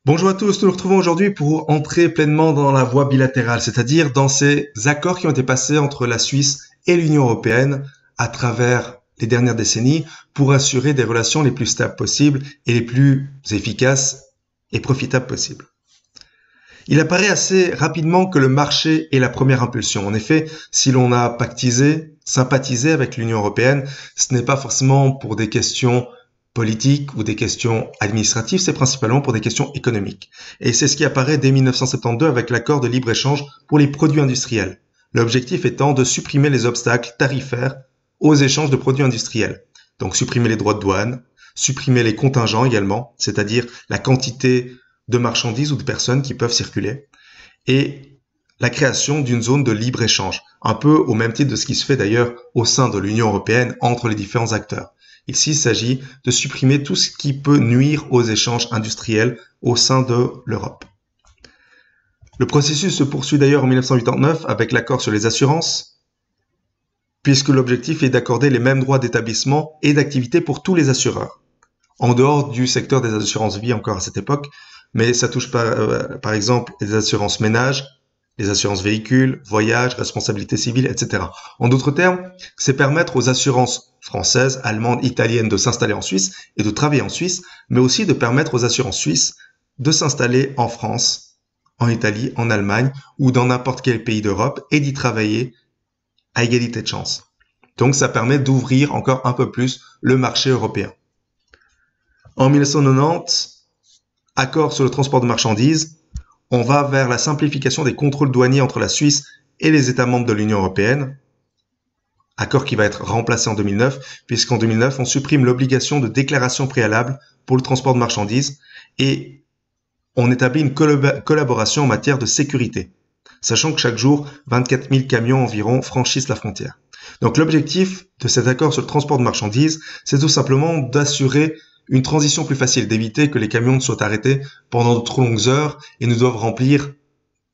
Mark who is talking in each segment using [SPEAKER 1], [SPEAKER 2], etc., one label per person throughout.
[SPEAKER 1] Bonjour à tous, nous nous retrouvons aujourd'hui pour entrer pleinement dans la voie bilatérale, c'est-à-dire dans ces accords qui ont été passés entre la Suisse et l'Union européenne à travers les dernières décennies pour assurer des relations les plus stables possibles et les plus efficaces et profitables possibles. Il apparaît assez rapidement que le marché est la première impulsion. En effet, si l'on a pactisé, sympathisé avec l'Union européenne, ce n'est pas forcément pour des questions politiques ou des questions administratives, c'est principalement pour des questions économiques. Et c'est ce qui apparaît dès 1972 avec l'accord de libre-échange pour les produits industriels. L'objectif étant de supprimer les obstacles tarifaires aux échanges de produits industriels. Donc supprimer les droits de douane, supprimer les contingents également, c'est-à-dire la quantité de marchandises ou de personnes qui peuvent circuler, et la création d'une zone de libre-échange, un peu au même titre de ce qui se fait d'ailleurs au sein de l'Union européenne entre les différents acteurs. Ici, il s'agit de supprimer tout ce qui peut nuire aux échanges industriels au sein de l'Europe. Le processus se poursuit d'ailleurs en 1989 avec l'accord sur les assurances, puisque l'objectif est d'accorder les mêmes droits d'établissement et d'activité pour tous les assureurs, en dehors du secteur des assurances vie encore à cette époque, mais ça touche par exemple les assurances ménages, les assurances véhicules, voyages, responsabilité civile, etc. En d'autres termes, c'est permettre aux assurances françaises, allemandes, italiennes de s'installer en Suisse et de travailler en Suisse, mais aussi de permettre aux assurances suisses de s'installer en France, en Italie, en Allemagne ou dans n'importe quel pays d'Europe et d'y travailler à égalité de chance. Donc ça permet d'ouvrir encore un peu plus le marché européen. En 1990, accord sur le transport de marchandises, on va vers la simplification des contrôles douaniers entre la Suisse et les États membres de l'Union européenne. Accord qui va être remplacé en 2009, puisqu'en 2009, on supprime l'obligation de déclaration préalable pour le transport de marchandises et on établit une collaboration en matière de sécurité, sachant que chaque jour, 24 000 camions environ franchissent la frontière. Donc l'objectif de cet accord sur le transport de marchandises, c'est tout simplement d'assurer une transition plus facile, d'éviter que les camions ne soient arrêtés pendant de trop longues heures et ne doivent remplir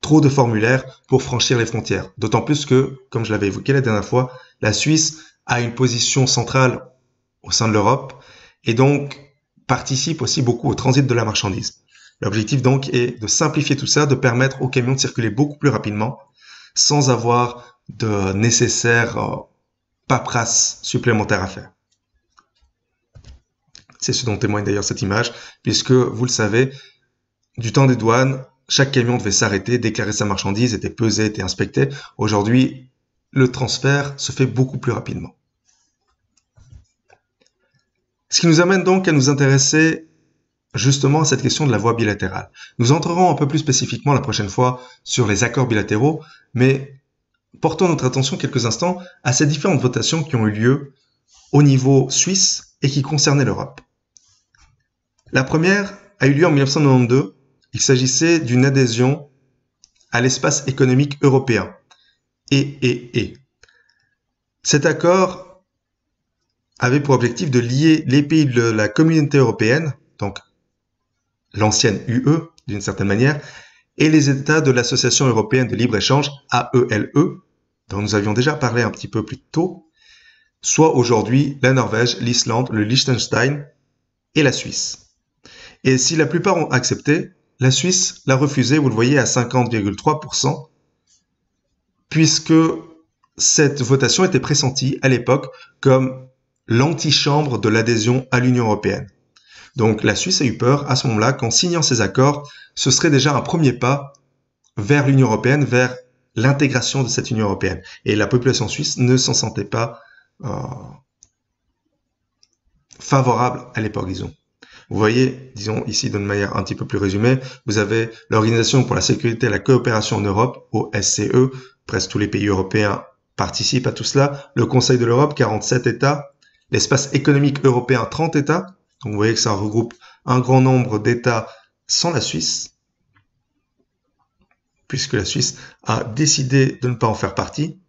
[SPEAKER 1] trop de formulaires pour franchir les frontières. D'autant plus que, comme je l'avais évoqué la dernière fois, la Suisse a une position centrale au sein de l'Europe et donc participe aussi beaucoup au transit de la marchandise. L'objectif donc est de simplifier tout ça, de permettre aux camions de circuler beaucoup plus rapidement sans avoir de nécessaires paperasses supplémentaires à faire. C'est ce dont témoigne d'ailleurs cette image, puisque, vous le savez, du temps des douanes, chaque camion devait s'arrêter, déclarer sa marchandise, était pesé, était inspecté. Aujourd'hui, le transfert se fait beaucoup plus rapidement. Ce qui nous amène donc à nous intéresser justement à cette question de la voie bilatérale. Nous entrerons un peu plus spécifiquement la prochaine fois sur les accords bilatéraux, mais portons notre attention quelques instants à ces différentes votations qui ont eu lieu au niveau suisse et qui concernaient l'Europe. La première a eu lieu en 1992. Il s'agissait d'une adhésion à l'espace économique européen, EEE. Cet accord avait pour objectif de lier les pays de la communauté européenne, donc l'ancienne UE d'une certaine manière, et les États de l'Association européenne de libre-échange, AELE, dont nous avions déjà parlé un petit peu plus tôt, soit aujourd'hui la Norvège, l'Islande, le Liechtenstein et la Suisse. Et si la plupart ont accepté, la Suisse l'a refusé, vous le voyez, à 50,3%, puisque cette votation était pressentie à l'époque comme l'antichambre de l'adhésion à l'Union européenne. Donc la Suisse a eu peur à ce moment-là qu'en signant ces accords, ce serait déjà un premier pas vers l'Union européenne, vers l'intégration de cette Union européenne. Et la population suisse ne s'en sentait pas favorable à l'époque, disons. Vous voyez, disons ici d'une manière un petit peu plus résumée, vous avez l'Organisation pour la sécurité et la coopération en Europe, OSCE, presque tous les pays européens participent à tout cela, le Conseil de l'Europe, 47 États, l'espace économique européen, 30 États, donc vous voyez que ça regroupe un grand nombre d'États sans la Suisse, puisque la Suisse a décidé de ne pas en faire partie.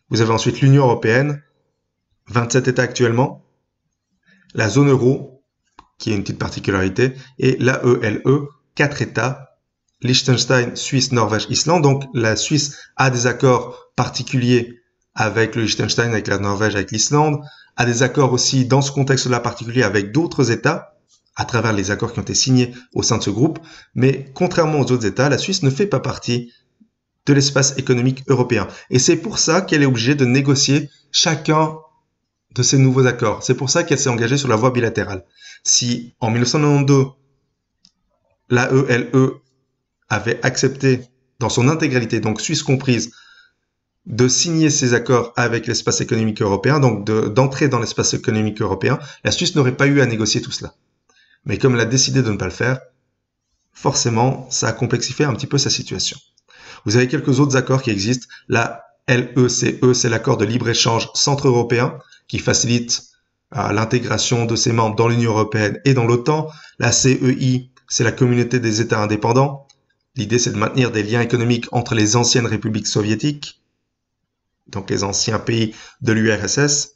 [SPEAKER 1] Vous avez ensuite l'Union européenne, 27 États actuellement, la zone euro, qui est une petite particularité, et l'AELE, 4 États, Liechtenstein, Suisse, Norvège, Islande. Donc la Suisse a des accords particuliers avec le Liechtenstein, avec la Norvège, avec l'Islande, a des accords aussi dans ce contexte-là particulier avec d'autres États, à travers les accords qui ont été signés au sein de ce groupe, mais contrairement aux autres États, la Suisse ne fait pas partie de l'espace économique européen. Et c'est pour ça qu'elle est obligée de négocier chacun de ces nouveaux accords. C'est pour ça qu'elle s'est engagée sur la voie bilatérale. Si en 1992, l'AELE avait accepté dans son intégralité, donc Suisse comprise, de signer ces accords avec l'espace économique européen, donc d'entrer dans l'espace économique européen, la Suisse n'aurait pas eu à négocier tout cela. Mais comme elle a décidé de ne pas le faire, forcément, ça a complexifié un petit peu sa situation. Vous avez quelques autres accords qui existent. La LECE, c'est l'accord de libre-échange centre-européen qui facilite l'intégration de ses membres dans l'Union européenne et dans l'OTAN. La CEI, c'est la communauté des États indépendants. L'idée, c'est de maintenir des liens économiques entre les anciennes républiques soviétiques, donc les anciens pays de l'URSS.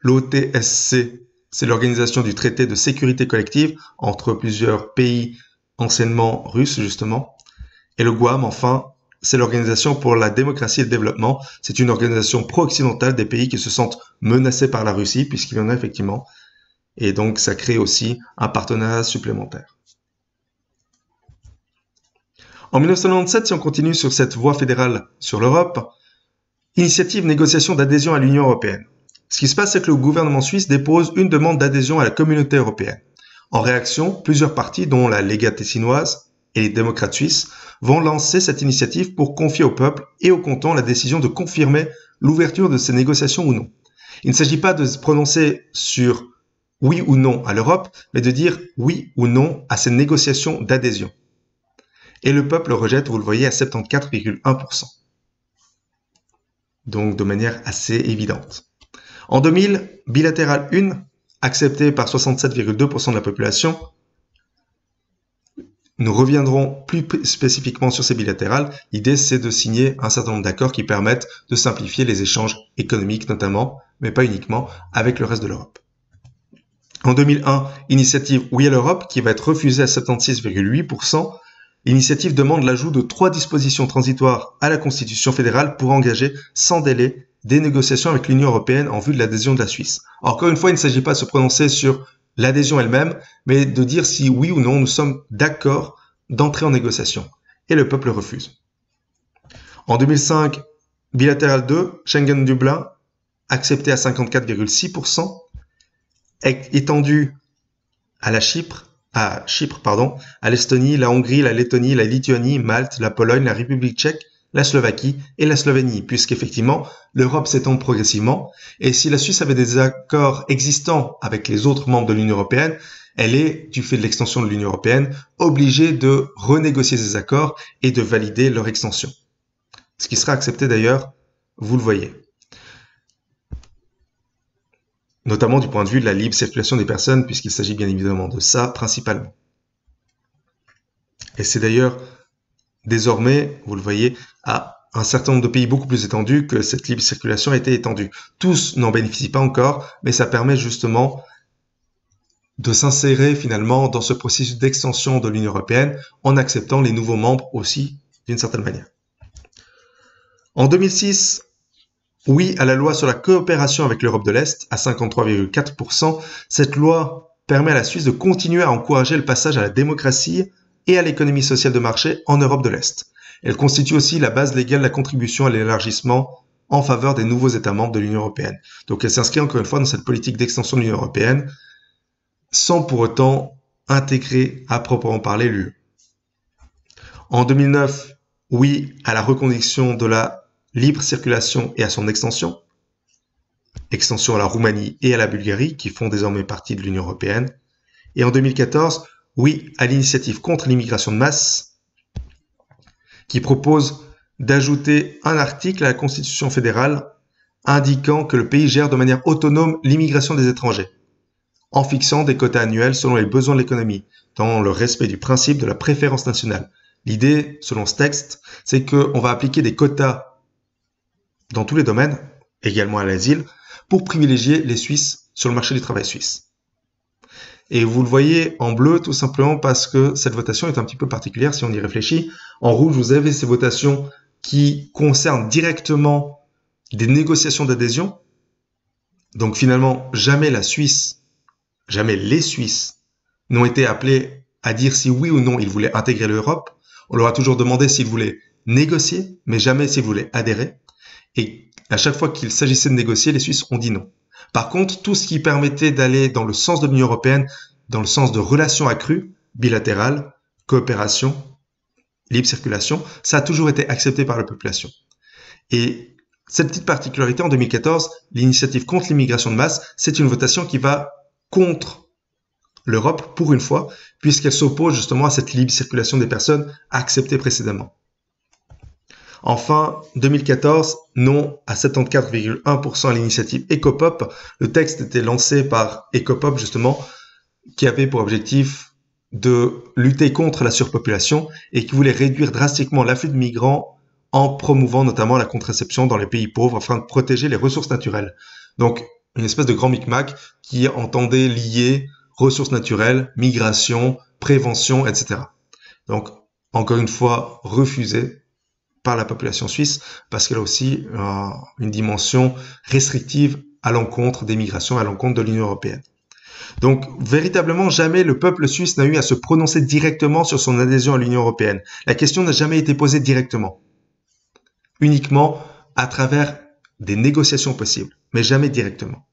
[SPEAKER 1] L'OTSC, c'est l'organisation du traité de sécurité collective entre plusieurs pays anciennement russes, justement. Et le GUAM, enfin, c'est l'Organisation pour la démocratie et le développement. C'est une organisation pro-occidentale des pays qui se sentent menacés par la Russie, puisqu'il y en a effectivement. Et donc, ça crée aussi un partenariat supplémentaire. En 1997, si on continue sur cette voie fédérale sur l'Europe, initiative négociation d'adhésion à l'Union européenne. Ce qui se passe, c'est que le gouvernement suisse dépose une demande d'adhésion à la communauté européenne. En réaction, plusieurs partis, dont la Lega tessinoise et les démocrates suisses, vont lancer cette initiative pour confier au peuple et aux cantons la décision de confirmer l'ouverture de ces négociations ou non. Il ne s'agit pas de se prononcer sur oui ou non à l'Europe, mais de dire oui ou non à ces négociations d'adhésion. Et le peuple le rejette, vous le voyez, à 74,1%. Donc de manière assez évidente. En 2000, bilatérale 1, acceptée par 67,2% de la population. Nous reviendrons plus spécifiquement sur ces bilatérales. L'idée, c'est de signer un certain nombre d'accords qui permettent de simplifier les échanges économiques notamment, mais pas uniquement, avec le reste de l'Europe. En 2001, initiative Oui à l'Europe, qui va être refusée à 76,8%. L'initiative demande l'ajout de 3 dispositions transitoires à la Constitution fédérale pour engager sans délai des négociations avec l'Union européenne en vue de l'adhésion de la Suisse. Encore une fois, il ne s'agit pas de se prononcer sur l'adhésion elle-même, mais de dire si oui ou non nous sommes d'accord d'entrer en négociation. Et le peuple refuse. En 2005, bilatéral 2, Schengen-Dublin, accepté à 54,6%, étendu à l'Estonie, la Hongrie, la Lettonie, la Lituanie, Malte, la Pologne, la République tchèque, la Slovaquie et la Slovénie, puisqu'effectivement, l'Europe s'étend progressivement. Et si la Suisse avait des accords existants avec les autres membres de l'Union européenne, elle est, du fait de l'extension de l'Union européenne, obligée de renégocier ces accords et de valider leur extension. Ce qui sera accepté d'ailleurs, vous le voyez. Notamment du point de vue de la libre circulation des personnes, puisqu'il s'agit bien évidemment de ça principalement. Et c'est d'ailleurs désormais, vous le voyez, à un certain nombre de pays beaucoup plus étendus que cette libre circulation a été étendue. Tous n'en bénéficient pas encore, mais ça permet justement de s'insérer finalement dans ce processus d'extension de l'Union européenne en acceptant les nouveaux membres aussi d'une certaine manière. En 2006, oui à la loi sur la coopération avec l'Europe de l'Est à 53,4%. Cette loi permet à la Suisse de continuer à encourager le passage à la démocratie et à l'économie sociale de marché en Europe de l'Est. Elle constitue aussi la base légale de la contribution à l'élargissement en faveur des nouveaux États membres de l'Union européenne. Donc elle s'inscrit encore une fois dans cette politique d'extension de l'Union européenne sans pour autant intégrer à proprement parler l'UE. En 2009, oui à la reconduction de la libre circulation et à son extension à la Roumanie et à la Bulgarie qui font désormais partie de l'Union européenne. Et en 2014, oui à l'initiative contre l'immigration de masse qui propose d'ajouter un article à la Constitution fédérale indiquant que le pays gère de manière autonome l'immigration des étrangers, en fixant des quotas annuels selon les besoins de l'économie, dans le respect du principe de la préférence nationale. L'idée, selon ce texte, c'est qu'on va appliquer des quotas dans tous les domaines, également à l'asile, pour privilégier les Suisses sur le marché du travail suisse. Et vous le voyez en bleu tout simplement parce que cette votation est un petit peu particulière si on y réfléchit. En rouge, vous avez ces votations qui concernent directement des négociations d'adhésion. Donc finalement, jamais les Suisses n'ont été appelés à dire si oui ou non ils voulaient intégrer l'Europe. On leur a toujours demandé s'ils voulaient négocier, mais jamais s'ils voulaient adhérer. Et à chaque fois qu'il s'agissait de négocier, les Suisses ont dit non. Par contre, tout ce qui permettait d'aller dans le sens de l'Union européenne, dans le sens de relations accrues, bilatérales, coopération, libre circulation, ça a toujours été accepté par la population. Et cette petite particularité, en 2014, l'initiative contre l'immigration de masse, c'est une votation qui va contre l'Europe pour une fois, puisqu'elle s'oppose justement à cette libre circulation des personnes acceptée précédemment. Enfin, 2014, non à 74,1% à l'initiative Ecopop. Le texte était lancé par Ecopop justement, qui avait pour objectif de lutter contre la surpopulation et qui voulait réduire drastiquement l'afflux de migrants en promouvant notamment la contraception dans les pays pauvres afin de protéger les ressources naturelles. Donc, une espèce de grand micmac qui entendait lier ressources naturelles, migration, prévention, etc. Donc, encore une fois, refusé par la population suisse parce qu'elle a aussi une dimension restrictive à l'encontre des migrations, à l'encontre de l'Union européenne. Donc, véritablement, jamais le peuple suisse n'a eu à se prononcer directement sur son adhésion à l'Union européenne. La question n'a jamais été posée directement. Uniquement à travers des négociations possibles, mais jamais directement.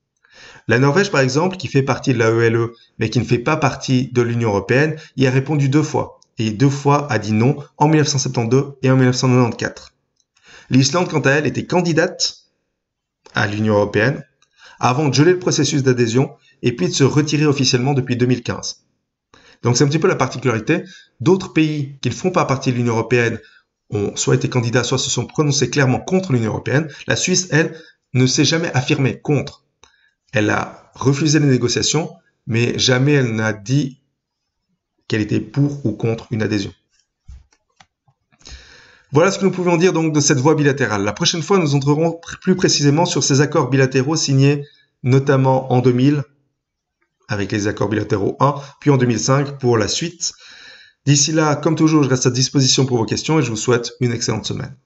[SPEAKER 1] La Norvège, par exemple, qui fait partie de la l'AELE, mais qui ne fait pas partie de l'Union européenne, y a répondu 2 fois. Et 2 fois a dit non en 1972 et en 1994. L'Islande, quant à elle, était candidate à l'Union européenne avant de geler le processus d'adhésion et puis de se retirer officiellement depuis 2015. Donc c'est un petit peu la particularité. D'autres pays qui ne font pas partie de l'Union européenne ont soit été candidats, soit se sont prononcés clairement contre l'Union européenne. La Suisse, elle, ne s'est jamais affirmée contre. Elle a refusé les négociations, mais jamais elle n'a dit qu'elle était pour ou contre une adhésion. Voilà ce que nous pouvons dire donc de cette voie bilatérale. La prochaine fois, nous entrerons plus précisément sur ces accords bilatéraux signés notamment en 2000 avec les accords bilatéraux 1, puis en 2005 pour la suite. D'ici là, comme toujours, je reste à disposition pour vos questions et je vous souhaite une excellente semaine.